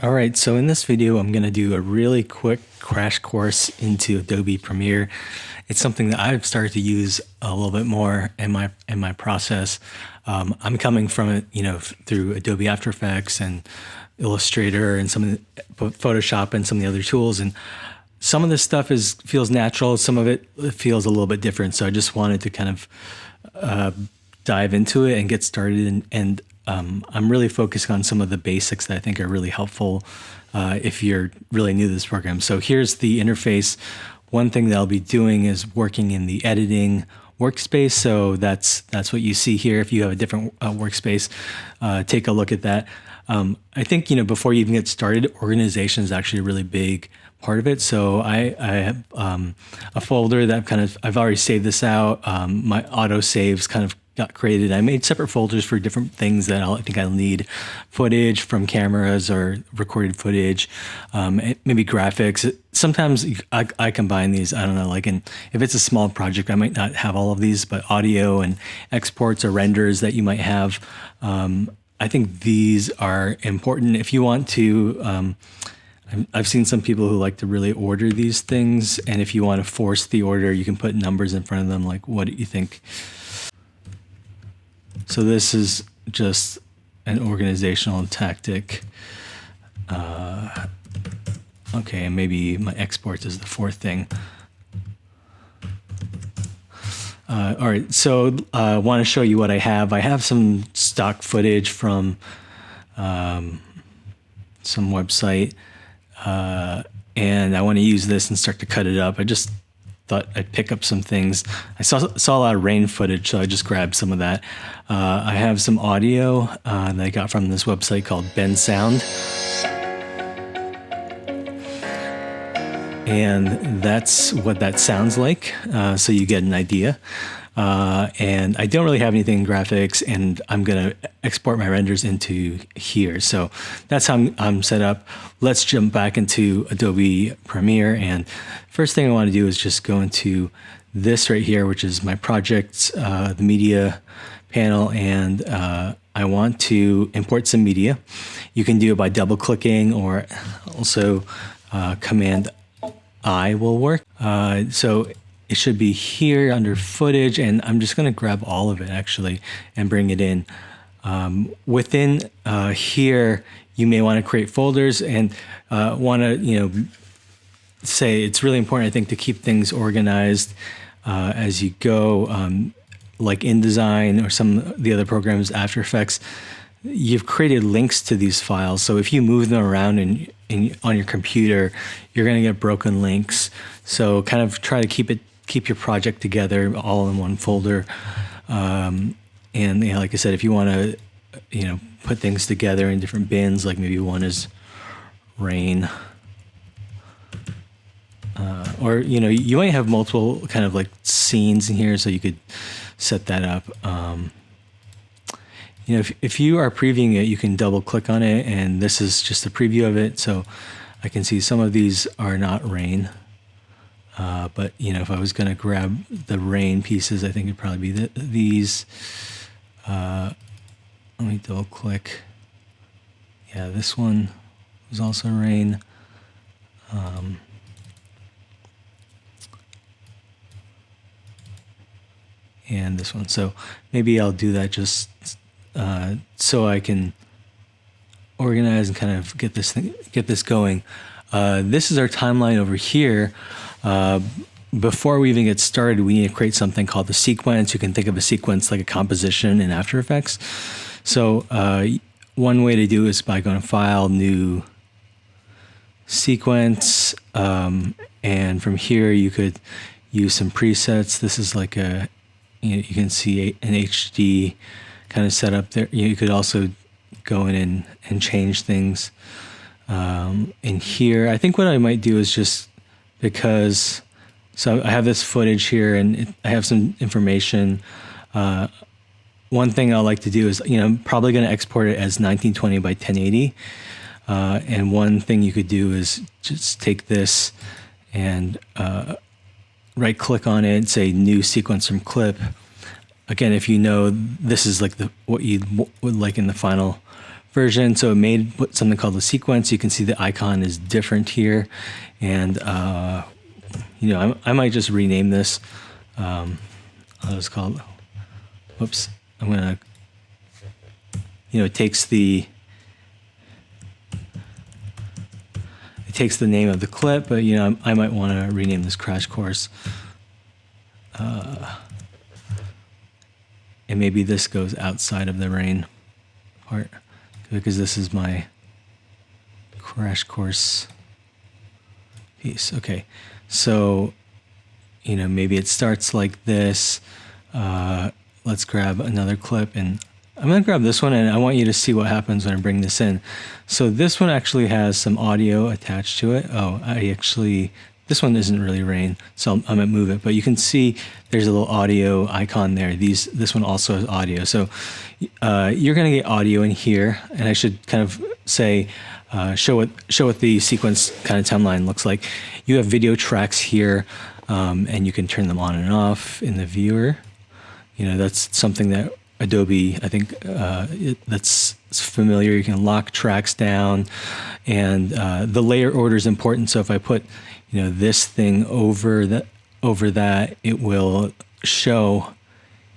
All right, so in this video, I'm going to do a really quick crash course into Adobe Premiere. It's something that I've started to use a little bit more in my process. I'm coming from it, through Adobe After Effects and Illustrator and some of the Photoshop and some of the other tools. And some of this stuff feels natural. Some of it feels a little bit different. So I just wanted to kind of dive into it and get started. And I'm really focusing on some of the basics that I think are really helpful if you're really new to this program. So here's the interface. One thing that I'll be doing is working in the editing workspace. So that's what you see here. If you have a different workspace, take a look at that. I think, before you even get started, organization is actually a really big part of it. So I have a folder that I've already saved this out. My auto saves kind of got created. I made separate folders for different things that I think I'll need: footage from cameras or recorded footage, maybe graphics. Sometimes I combine these. I don't know, if it's a small project, I might not have all of these, but audio and exports or renders that you might have. I think these are important if you want to. I've seen some people who like to really order these things, and if you want to force the order, you can put numbers in front of them, like what do you think? So this is just an organizational tactic. Okay, and maybe my exports is the fourth thing. All right, so I want to show you what I have. I have some stock footage from some website, and I want to use this and start to cut it up. I just thought I'd pick up some things. I saw a lot of rain footage, so I just grabbed some of that. I have some audio that I got from this website called Ben Sound. And that's what that sounds like, so you get an idea. And I don't really have anything in graphics, and I'm going to export my renders into here. So that's how I'm set up. Let's jump back into Adobe Premiere. And first thing I want to do is just go into this right here, which is my projects, the media panel, and I want to import some media. You can do it by double clicking, or also Command I will work. So it should be here under footage, and I'm just going to grab all of it actually and bring it in. Within here, you may want to create folders and want to, say it's really important, I think, to keep things organized as you go. Like InDesign or some of the other programs, After Effects, you've created links to these files. So if you move them around on your computer, you're going to get broken links. So kind of try to keep your project together all in one folder. And like I said, if you want to, put things together in different bins, like maybe one is rain, or you might have multiple kind of like scenes in here, so you could set that up. If you are previewing it, you can double click on it, and this is just a preview of it. So I can see some of these are not rain, but if I was going to grab the rain pieces, I think it'd probably be these. Let me double click. Yeah, this one was also rain. And this one. So maybe I'll do that just so I can organize and kind of get this going. This is our timeline over here. Before we even get started, we need to create something called the sequence. You can think of a sequence like a composition in After Effects. So one way to do it is by going to File, New, Sequence, and from here you could use some presets. This is like you can see an HD kind of setup there. You could also go in and change things in here. I think what I might do is just so I have this footage here, and I have some information. One thing I like to do is, I'm probably going to export it as 1920 by 1080. And one thing you could do is just take this and right click on it, say new sequence from clip. Again, if this is like what you would like in the final version, so it made something called a sequence. You can see the icon is different here, and I might just rename this. I'll just call it. Whoops! I'm gonna. It takes the name of the clip, but I might want to rename this crash course. And maybe this goes outside of the rain part, because this is my crash course piece. Okay, so maybe it starts like this. Let's grab another clip, and I'm going to grab this one, and I want you to see what happens when I bring this in. So this one actually has some audio attached to it. This one isn't really rain, so I'm going to move it. But you can see there's a little audio icon there. This one also has audio. So you're going to get audio in here, and I should kind of say, show what the sequence kind of timeline looks like. You have video tracks here, and you can turn them on and off in the viewer. That's something that Adobe, I think, that's familiar. You can lock tracks down, and the layer order is important. So if I put this thing over that, it will show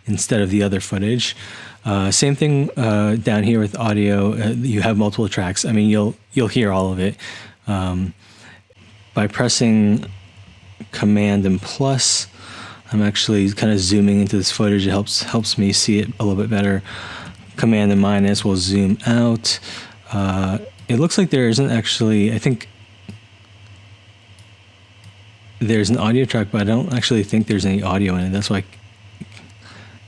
instead of the other footage. Same thing down here with audio. You have multiple tracks. I mean, you'll hear all of it by pressing Command and plus. I'm actually kind of zooming into this footage. It helps me see it a little bit better. Command and minus will zoom out. It looks like there isn't actually, I think there's an audio track, but I don't actually think there's any audio in it. That's why I'm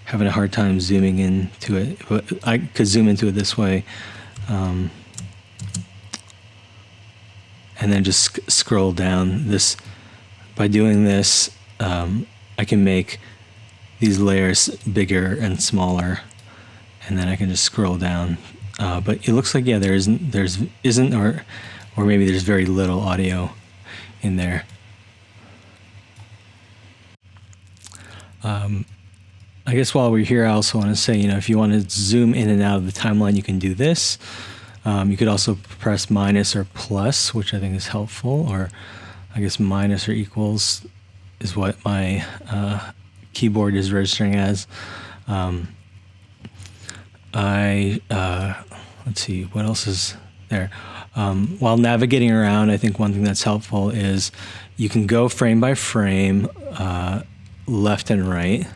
having a hard time zooming into it. But I could zoom into it this way. And then just scroll down this. By doing this, I can make these layers bigger and smaller, and then I can just scroll down. But it looks like, yeah, there isn't, or maybe there's very little audio in there. I guess while we're here, I also want to say, if you want to zoom in and out of the timeline, you can do this. You could also press minus or plus, which I think is helpful, or I guess minus or equals is what my keyboard is registering as. Let's see, what else is there? While navigating around, I think one thing that's helpful is you can go frame by frame, left and right.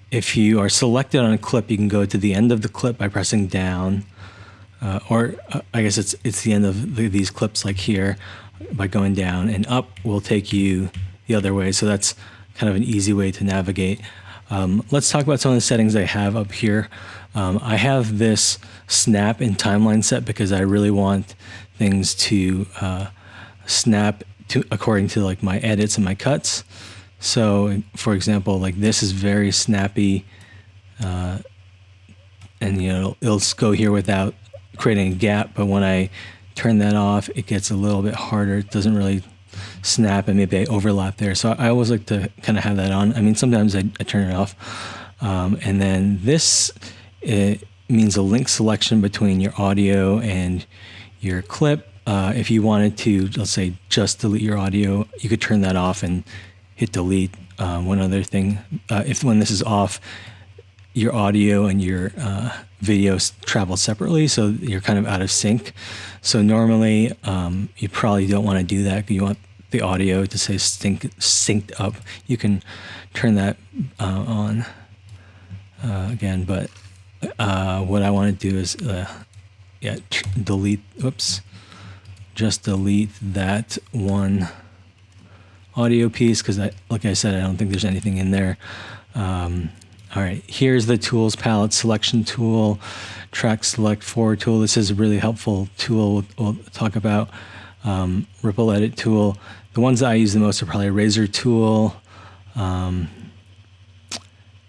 If you are selected on a clip, you can go to the end of the clip by pressing down, or I guess it's the end of these clips like here, by going down, and up will take you the other way. So that's kind of an easy way to navigate. Let's talk about some of the settings I have up here. I have this snap in timeline set because I really want things to snap to according to like my edits and my cuts. So for example, like this is very snappy, and it'll go here without creating a gap, but when I turn that off, it gets a little bit harder. It doesn't really snap, and maybe I overlap there. So I always like to kind of have that on. I mean, sometimes I turn it off. And then this, it means a link selection between your audio and your clip. If you wanted to, let's say, just delete your audio, you could turn that off and hit delete. One other thing, when this is off, your audio and your video travel separately, so you're kind of out of sync. So normally, you probably don't want to do that. You want the audio to say synced up. You can turn that on again, but what I want to do is, delete. Whoops, just delete that one audio piece because, like I said, I don't think there's anything in there. All right, here's the tools palette: selection tool, track select forward tool. This is a really helpful tool we'll talk about. Ripple edit tool. The ones that I use the most are probably razor tool.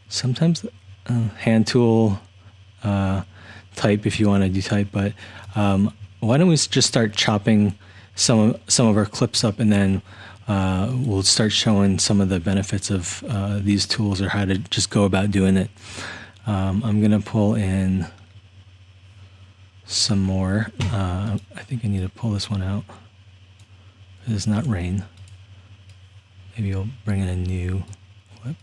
Sometimes hand tool, type if you want to do type. But why don't we just start chopping some of our clips up, and then we'll start showing some of the benefits of these tools or how to just go about doing it. I'm going to pull in some more. I think I need to pull this one out. It is not rain. Maybe I'll bring in a new clip.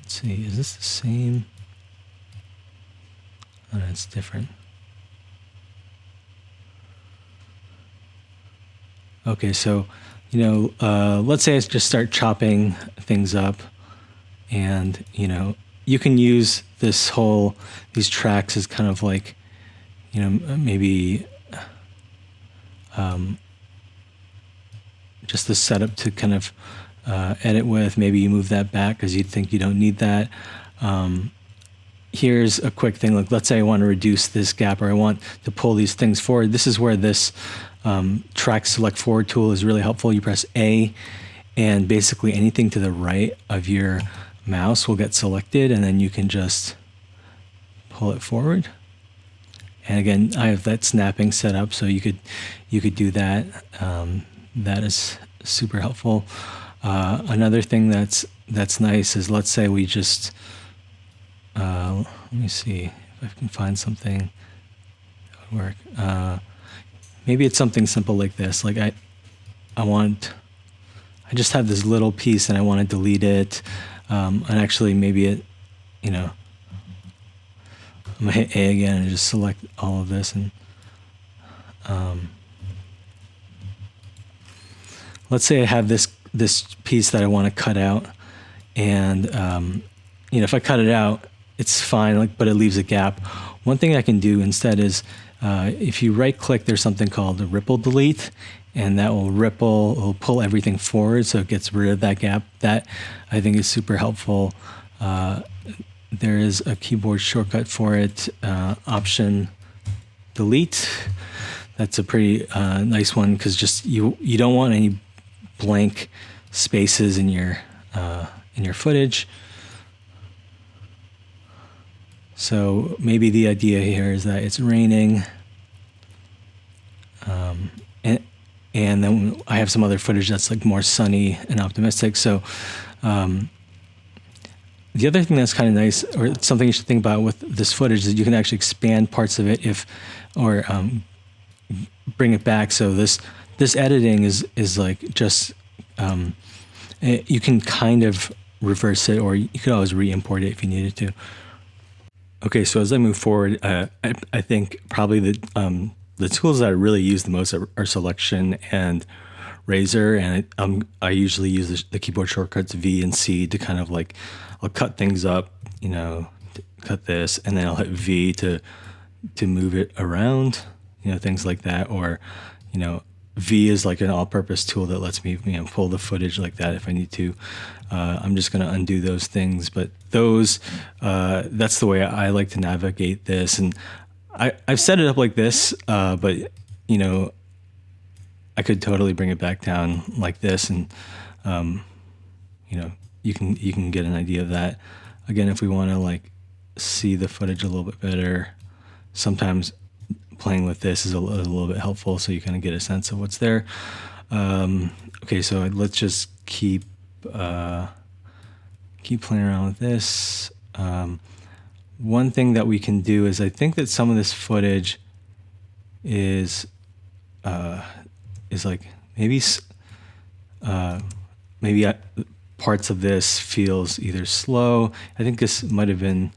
Let's see, is this the same? Oh, no, it's different. Okay, so, let's say I just start chopping things up, and, you can use these tracks as kind of like, maybe just the setup to kind of edit with. Maybe you move that back because you think you don't need that. Here's a quick thing. Like, let's say I want to reduce this gap, or I want to pull these things forward. This is where this track select forward tool is really helpful. You press A, and basically anything to the right of your mouse will get selected, and then you can just pull it forward. And again, I have that snapping set up, so you could do that. That is super helpful. Another thing that's nice is, let's say we just let me see if I can find something that would work. Maybe it's something simple like this. Like I just have this little piece and I want to delete it. And actually maybe it, I'm gonna hit A again and just select all of this, and let's say I have this piece that I want to cut out, and if I cut it out, it's fine, but it leaves a gap. One thing I can do instead is, if you right click, there's something called a ripple delete, and that will pull everything forward, so it gets rid of that gap. That I think is super helpful. There is a keyboard shortcut for it, Option Delete. That's a pretty nice one, because just you don't want any blank spaces in your footage. So maybe the idea here is that it's raining, and then I have some other footage that's like more sunny and optimistic. So the other thing that's kind of nice, or something you should think about with this footage, is you can actually expand parts of it or bring it back. So this editing is like just you can kind of reverse it, or you could always re-import it if you needed to. Okay, so as I move forward, I think probably the tools that I really use the most are Selection and Razor, and I usually use the keyboard shortcuts V and C to kind of like, I'll cut things up, cut this, and then I'll hit V to move it around, things like that. Or, V is like an all-purpose tool that lets me, pull the footage like that if I need to. I'm just going to undo those things, but that's the way I like to navigate this. And I've set it up like this, but I could totally bring it back down like this, and you can get an idea of that. Again, if we want to like see the footage a little bit better, sometimes playing with this is a little bit helpful, so you kind of get a sense of what's there. Okay, so let's just keep playing around with this. One thing that we can do is, I think that some of this footage is like maybe parts of this feels either slow. I think this might have been,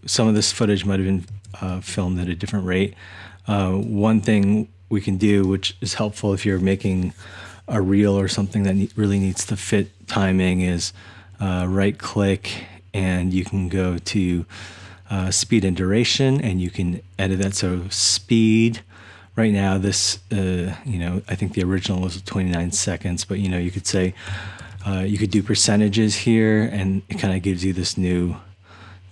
some of this footage might have been filmed at a different rate. One thing we can do, which is helpful if you're making a reel or something that really needs to fit timing, is right click, and you can go to speed and duration, and you can edit that. So speed, right now this, I think the original was 29 seconds, but you could say, you could do percentages here, and it kind of gives you this new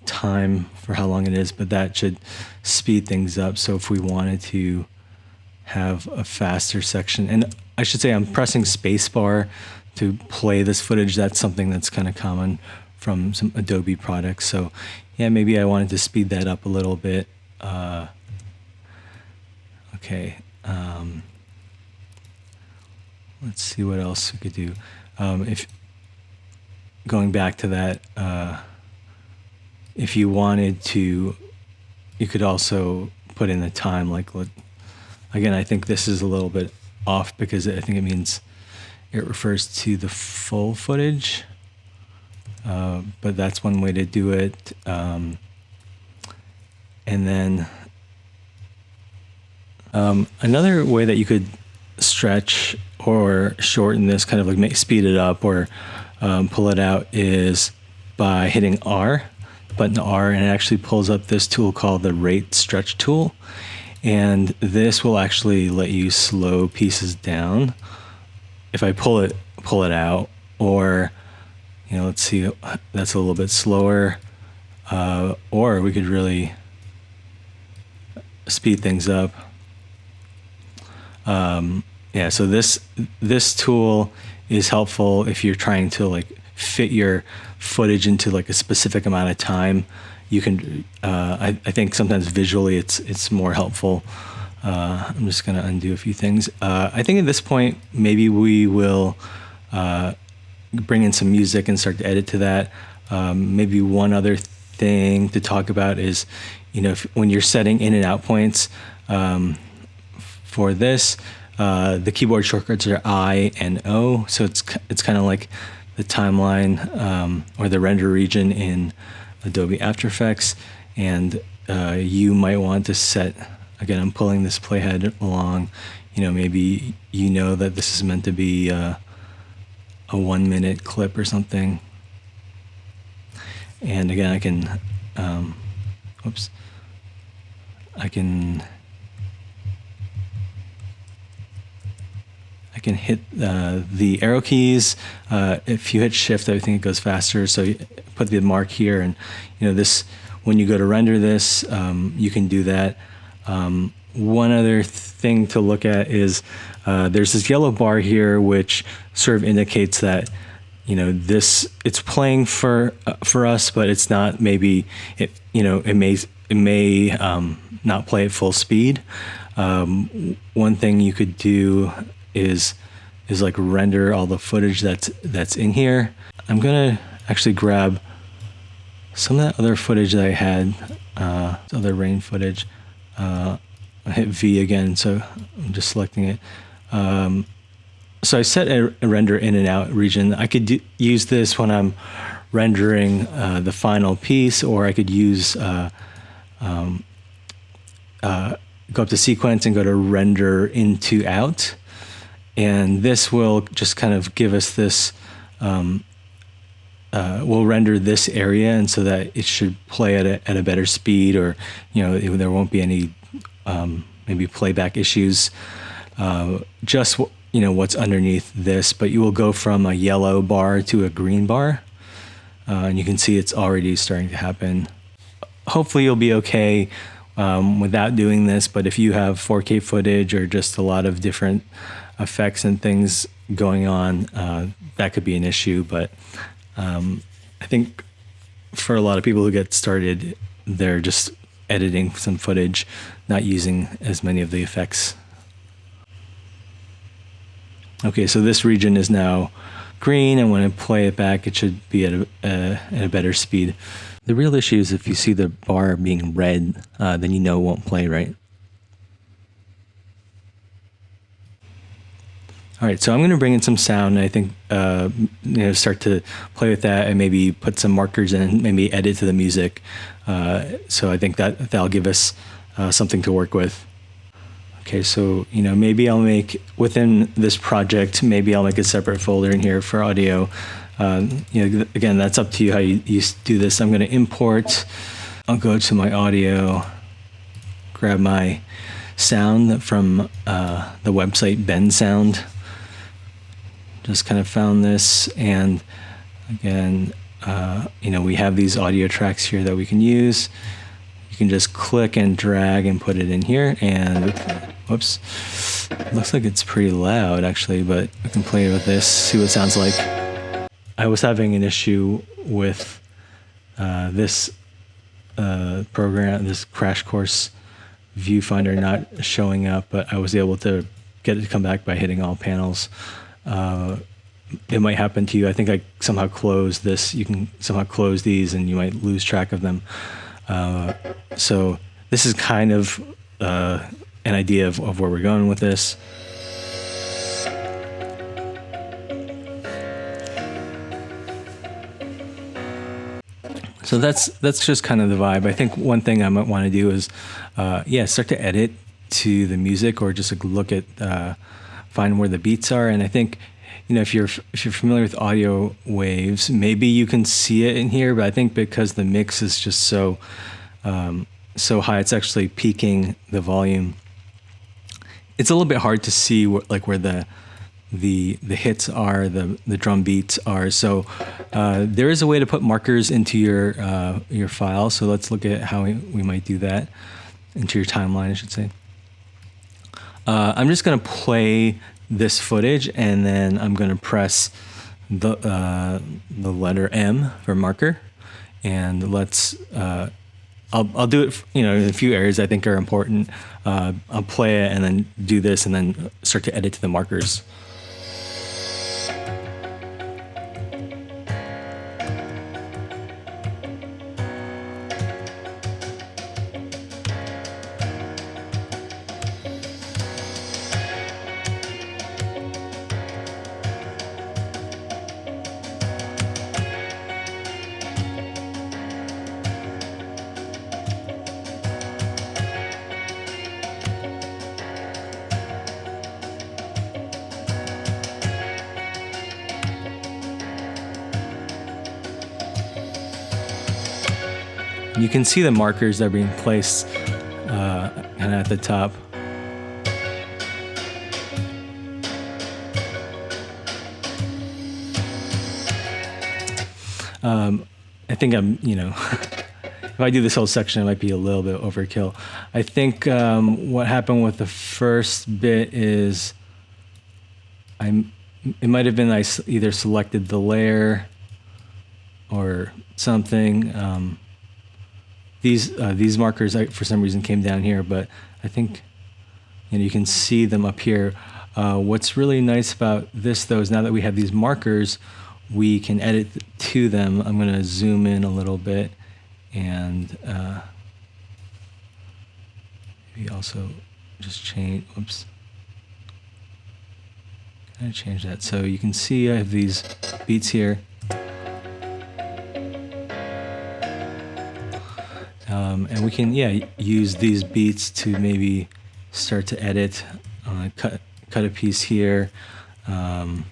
time for how long it is, but that should speed things up. So if we wanted to have a faster section, and I should say I'm pressing spacebar to play this footage. That's something that's kind of common from some Adobe products. So yeah, maybe I wanted to speed that up a little bit. Okay. let's see what else we could do. If going back to that, if you wanted to, you could also put in the time. Like, again, I think this is a little bit off because I think it means it refers to the full footage. But that's one way to do it. And then another way that you could stretch or shorten this, kind of like speed it up or pull it out, is by hitting R, button R, and it actually pulls up this tool called the rate stretch tool. And this will actually let you slow pieces down. If I pull it out, or, you know, let's see, that's a little bit slower, or we could really speed things up. Yeah, so this tool is helpful if you're trying to like fit your footage into like a specific amount of time. You can, I think sometimes visually it's more helpful. I'm just gonna undo a few things. I think at this point, maybe we will bring in some music and start to edit to that. Maybe one other thing to talk about is, you know, when you're setting in and out points for this, the keyboard shortcuts are I and O, so it's kind of like the timeline or the render region in Adobe After Effects, and you might want to set, again, I'm pulling this playhead along, you know, maybe you know that this is meant to be a 1 minute clip or something. And again, I can, I can hit the arrow keys. If you hit shift, I think it goes faster. So you put the mark here, and you know, this, when you go to render this, you can do that. One other thing to look at is there's this yellow bar here, which sort of indicates that, you know, this, it's playing for us, but it's not, maybe it, you know, it may not play at full speed. One thing you could do is like render all the footage that's in here. I'm gonna actually grab some of that other footage that I had, other rain footage. I hit V again, so I'm just selecting it. So I set a render in and out region. I could use this when I'm rendering the final piece, or I could use go up to sequence and go to render into out. And this will just kind of give us this, we'll render this area, and so that it should play at a better speed, or, you know, there won't be any maybe playback issues. Just, you know, what's underneath this, but you will go from a yellow bar to a green bar, and you can see it's already starting to happen. Hopefully you'll be okay without doing this, but if you have 4K footage or just a lot of different effects and things going on, that could be an issue. But I think for a lot of people who get started, they're just editing some footage, not using as many of the effects. Okay, so this region is now green, and when I play it back, it should be at a better speed. The real issue is if you see the bar being red, then you know it won't play right. All right, so I'm going to bring in some sound, and I think you know, start to play with that, and maybe put some markers in, maybe edit to the music. So I think that'll give us something to work with. Okay, so, you know, maybe I'll make, within this project, maybe I'll make a separate folder in here for audio. You know, again, that's up to you how you do this. I'm going to import. I'll go to my audio, grab my sound from the website Ben Sound. Just kind of found this, and again, you know, we have these audio tracks here that we can use. You can just click and drag and put it in here, and whoops, looks like it's pretty loud actually, but I can play with this, see what it sounds like. I was having an issue with this program, this Crash Course viewfinder not showing up, but I was able to get it to come back by hitting all panels. it might happen to you. I think I somehow close this. You can somehow close these and you might lose track of them. So this is kind of an idea of where we're going with this. So that's just kind of the vibe. I think one thing I might want to do is, start to edit to the music, or just like look at, find where the beats are. And I think, if you're familiar with audio waves, maybe you can see it in here. But I think because the mix is just so high, it's actually peaking the volume. It's a little bit hard to see where the hits are, the drum beats are. So there is a way to put markers into your file. So let's look at how we might do that, into your timeline, I should say. I'm just going to play this footage, and then I'm going to press the letter M for marker, and let's. I'll do it, in a few areas I think are important. I'll play it and then do this, and then start to edit to the markers. You can see the markers that are being placed kind of at the top. I think I'm, if I do this whole section, it might be a little bit overkill. I think what happened with the first bit is it might have been I either selected the layer or something. These markers, for some reason, came down here, but I think you can see them up here. What's really nice about this, though, is now that we have these markers, we can edit to them. I'm going to zoom in a little bit, and maybe also just change. Oops. Can I change that? So you can see I have these beats here. And we can, use these beats to maybe start to edit, cut a piece here. And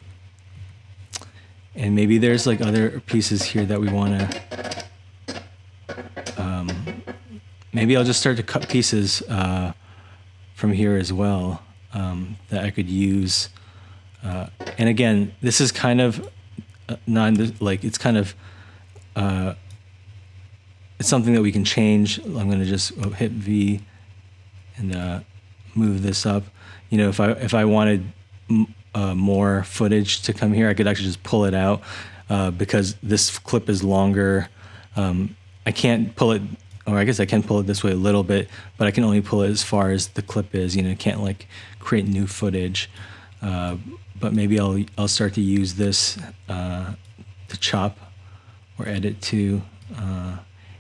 maybe there's like other pieces here that we want to, maybe I'll just start to cut pieces from here as well that I could use. And again, this is kind of it's kind of, it's something that we can change. I'm going to just hit V and move this up. If I wanted more footage to come here, I could actually just pull it out because this clip is longer. I can't pull it, or I guess I can pull it this way a little bit, but I can only pull it as far as the clip is. Can't create new footage. But maybe I'll start to use this to chop or edit to.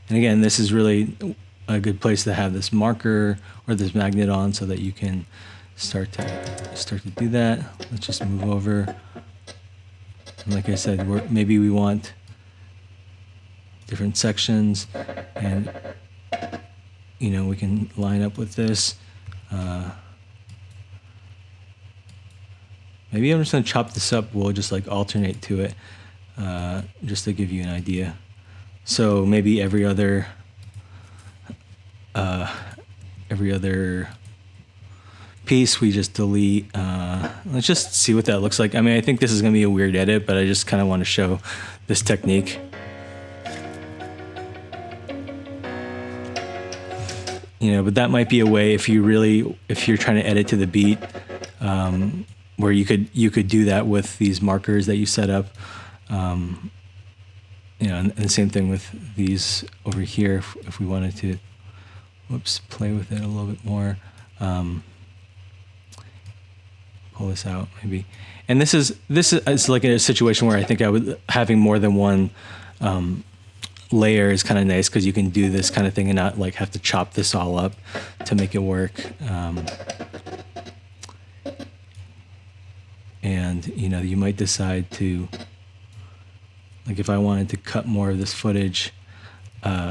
And again, this is really a good place to have this marker or this magnet on, so that you can start to do that. Let's just move over. And like I said, maybe we want different sections, and we can line up with this. Maybe I'm just gonna chop this up. We'll just alternate to it, just to give you an idea. So maybe every other piece we just delete. Let's just see what that looks like. I think this is going to be a weird edit, but I just kind of want to show this technique. But that might be a way if you're trying to edit to the beat, where you could do that with these markers that you set up. And the same thing with these over here, if we wanted to, play with it a little bit more. Pull pull this out maybe. And this is like a situation where I think having more than one layer is kind of nice, because you can do this kind of thing and not like have to chop this all up to make it work. And you know, you might decide to, like if I wanted to cut more of this footage,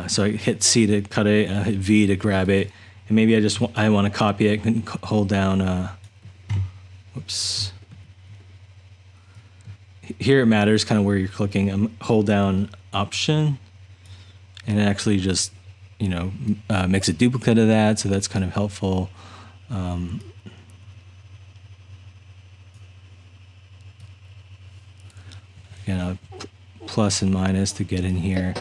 so I hit C to cut it, I hit V to grab it, and maybe I want to copy it, I can hold down, whoops. Here it matters kind of where you're clicking. Hold down Option, and it actually just, you know, makes a duplicate of that, so that's kind of helpful. You know, plus and minus to get in here.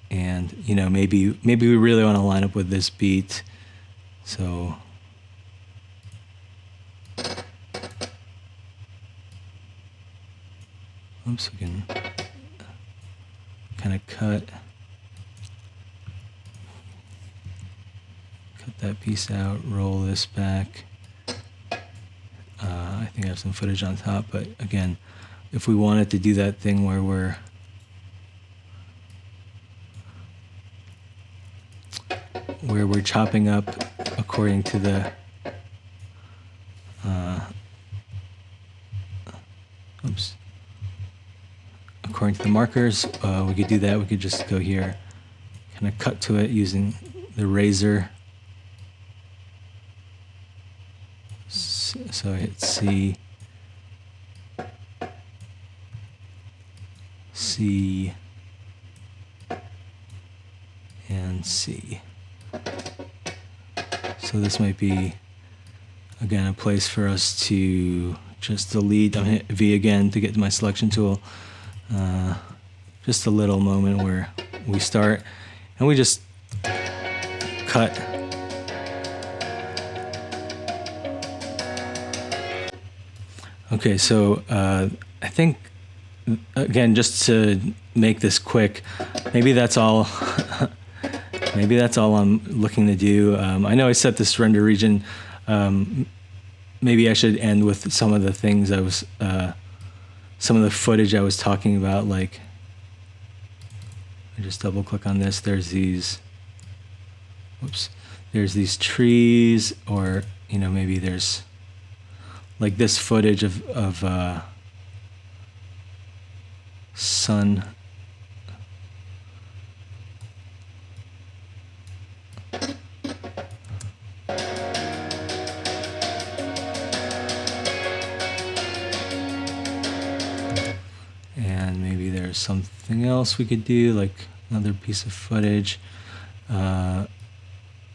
And, you know, maybe we really want to line up with this beat. So oops, we can kind of cut that piece out, roll this back. I think I have some footage on top, but again, if we wanted to do that thing where we're chopping up according to the according to the markers, we could do that. We could just go here, kind of cut to it using the razor. So I hit C, C, and C. So this might be, again, a place for us to just delete. I'm gonna hit V again to get to my selection tool. Just a little moment where we start and we just cut. Okay, so I think, again, just to make this quick, maybe that's all. Maybe that's all I'm looking to do. I know I set this render region. Maybe I should end with some of the things some of the footage I was talking about. Like, I just double click on this. There's these. Whoops. There's these trees, or you know, maybe there's like this footage of sun. And maybe there's something else we could do, like another piece of footage. I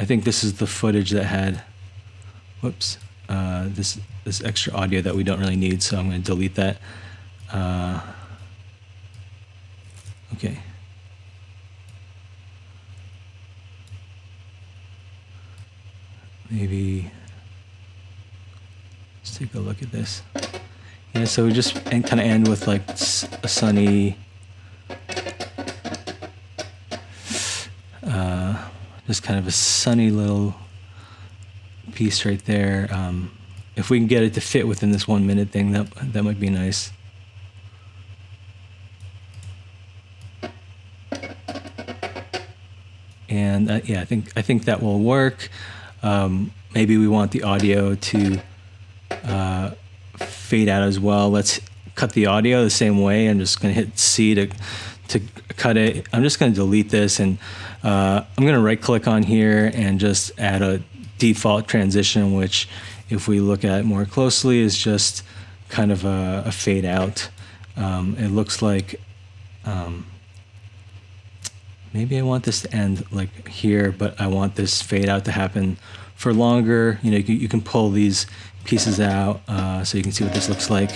think this is the footage that had, whoops, this extra audio that we don't really need, so I'm going to delete that. Okay. Maybe let's take a look at this. Yeah, so we just kind of end with like a sunny, just kind of a sunny little piece right there. If we can get it to fit within this 1 minute thing, that might be nice. And yeah, I think that will work. Maybe we want the audio to fade out as well. Let's cut the audio the same way. I'm just going to hit C to cut it. I'm just going to delete this, and I'm going to right click on here and just add a default transition, which if we look at more closely is just kind of a fade out. It looks like maybe I want this to end like here, but I want this fade out to happen for longer. You know, you can pull these pieces out so you can see what this looks like.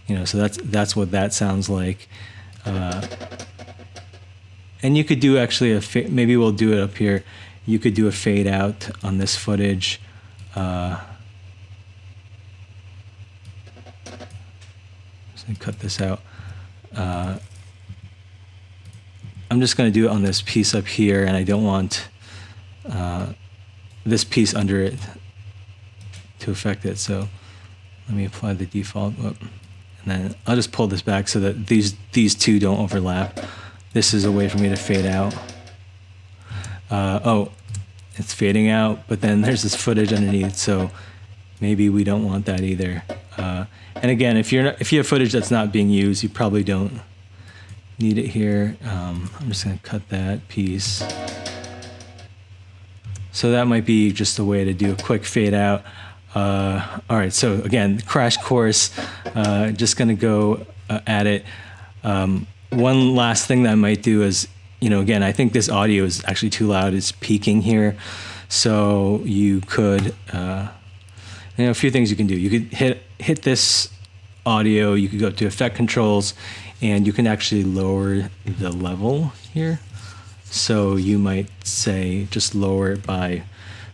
You know, so that's what that sounds like. And you could do actually maybe we'll do it up here. You could do a fade out on this footage. So cut this out. I'm just going to do it on this piece up here, and I don't want this piece under it to affect it. So let me apply the default, and then I'll just pull this back so that these two don't overlap. This is a way for me to fade out. Oh, it's fading out, but then there's this footage underneath, so maybe we don't want that either. And again, if you have footage that's not being used, you probably don't need it here. I'm just going to cut that piece. So that might be just a way to do a quick fade out. All right, so again, crash course, just going to go at it. One last thing that I might do is, again, I think this audio is actually too loud. It's peaking here. So you could, a few things you can do. You could hit this audio, you could go to effect controls, and you can actually lower the level here. So you might say just lower it by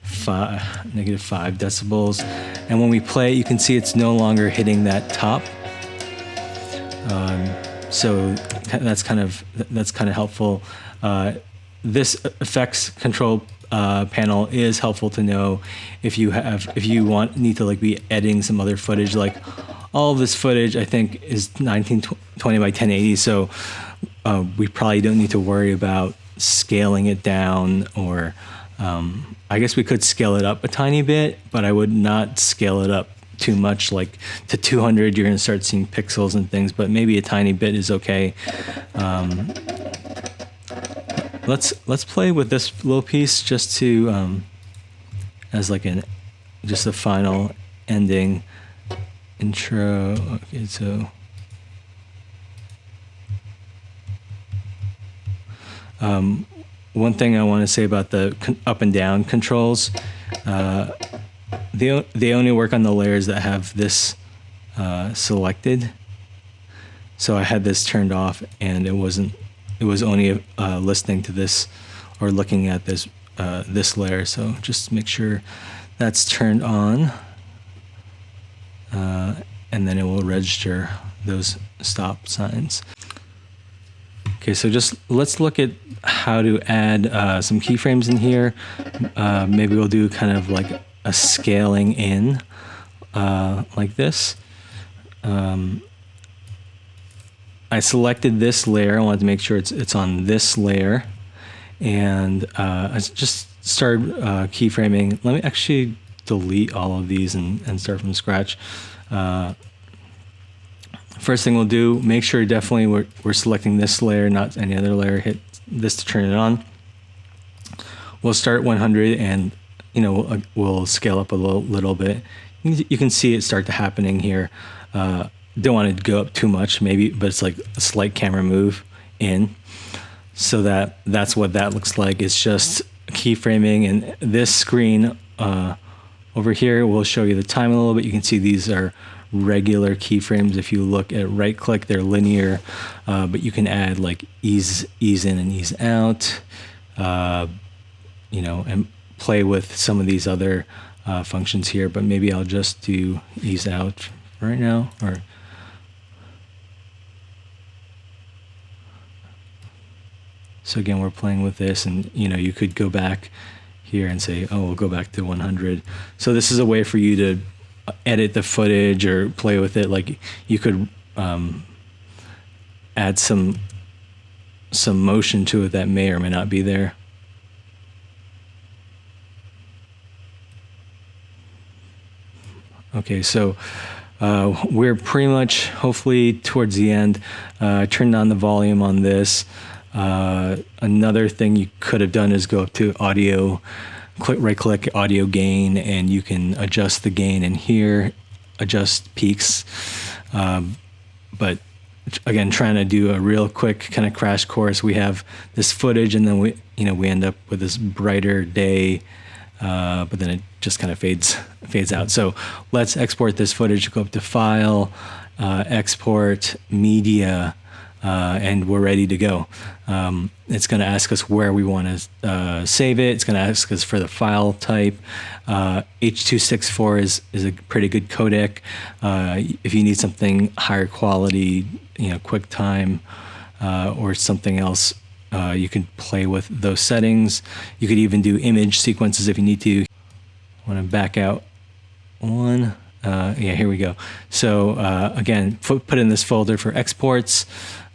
-5 decibels. And when we play it, you can see it's no longer hitting that top. So that's kind of helpful. This effects control panel is helpful to know if you need to be editing some other footage. Like all of this footage, I think, is 1920 by 1080. So we probably don't need to worry about scaling it down, or I guess we could scale it up a tiny bit, but I would not scale it up too much, like to 200. You're going to start seeing pixels and things, but maybe a tiny bit is okay. Let's play with this little piece just to as like just a final ending intro. Okay, so one thing I want to say about the up and down controls, they only work on the layers that have this selected. So I had this turned off, and it was only listening to this or looking at this layer. So just make sure that's turned on, and then it will register those stop signs. Okay, so just let's look at how to add some keyframes in here. Maybe we'll do kind of like a scaling in like this. I selected this layer. I wanted to make sure it's on this layer, and I just started keyframing. Let me actually delete all of these and start from scratch. First thing we'll do, make sure definitely we're selecting this layer, not any other layer. Hit this to turn it on. We'll start 100, and we'll scale up a little bit. You can see it start to happening here. Don't want to go up too much, maybe, but it's like a slight camera move in. So that's what that looks like. It's just keyframing, and this screen over here will show you the time a little bit. You can see these are regular keyframes. If you look at right click, they're linear, but you can add like ease in and ease out, and play with some of these other functions here. But maybe I'll just do ease out right now, or so again, we're playing with this, and you could go back here and say, oh, we'll go back to 100. So this is a way for you to edit the footage or play with it. Like you could add some motion to it that may or may not be there. Okay, so we're pretty much hopefully towards the end. Turned on the volume on this. Another thing you could have done is go up to audio, right click audio gain, and you can adjust the gain in here, adjust peaks. But again, trying to do a real quick kind of crash course. We have this footage, and then we end up with this brighter day, but then it just kind of fades out. So let's export this footage. Go up to File, Export, Media, and we're ready to go. It's going to ask us where we want to save it. It's going to ask us for the file type. H.264 is a pretty good codec. If you need something higher quality, QuickTime, or something else, you can play with those settings. You could even do image sequences if you need to. I want to back out one. Yeah, here we go. So again, put in this folder for exports.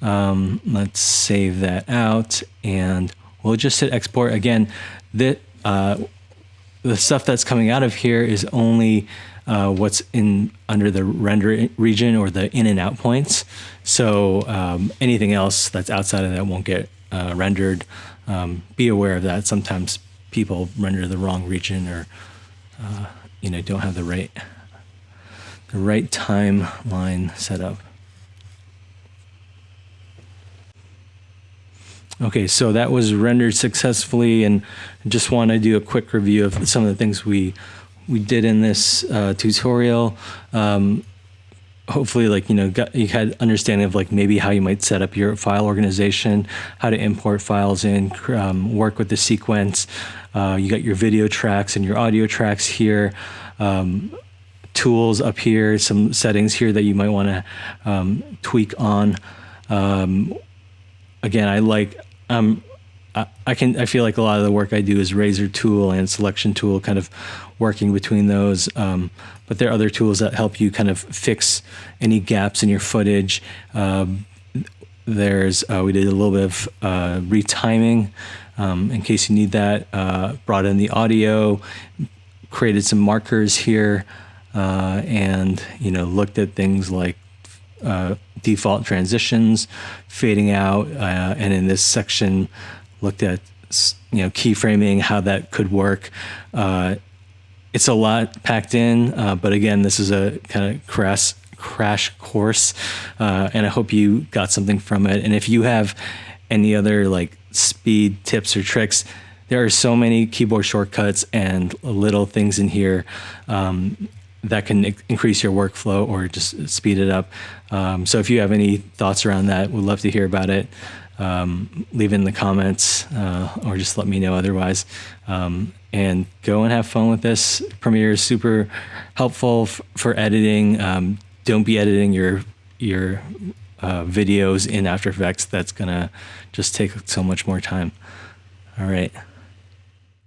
Let's save that out, and we'll just hit export. Again, the stuff that's coming out of here is only what's in under the render region or the in and out points. So anything else that's outside of that won't get rendered. Be aware of that. Sometimes people render the wrong region, or don't have the right timeline set up. Okay, so that was rendered successfully, and just want to do a quick review of some of the things we did in this tutorial. Hopefully, you had understanding of maybe how you might set up your file organization, how to import files in, work with the sequence. You got your video tracks and your audio tracks here. Tools up here, some settings here that you might want to tweak on. Again, I feel like a lot of the work I do is razor tool and selection tool, kind of working between those. But there are other tools that help you kind of fix any gaps in your footage. We did a little bit of retiming in case you need that. Brought in the audio, created some markers here, and looked at things like default transitions, fading out, and in this section looked at keyframing, how that could work. It's a lot packed in, but again, this is a kind of crash course, and I hope you got something from it. And if you have any other speed tips or tricks, there are so many keyboard shortcuts and little things in here that can increase your workflow or just speed it up. So if you have any thoughts around that, we'd love to hear about it. Leave it in the comments, or just let me know otherwise. And go and have fun with this. Premiere is super helpful for editing. Don't be editing your videos in After Effects. That's gonna just take so much more time. All right.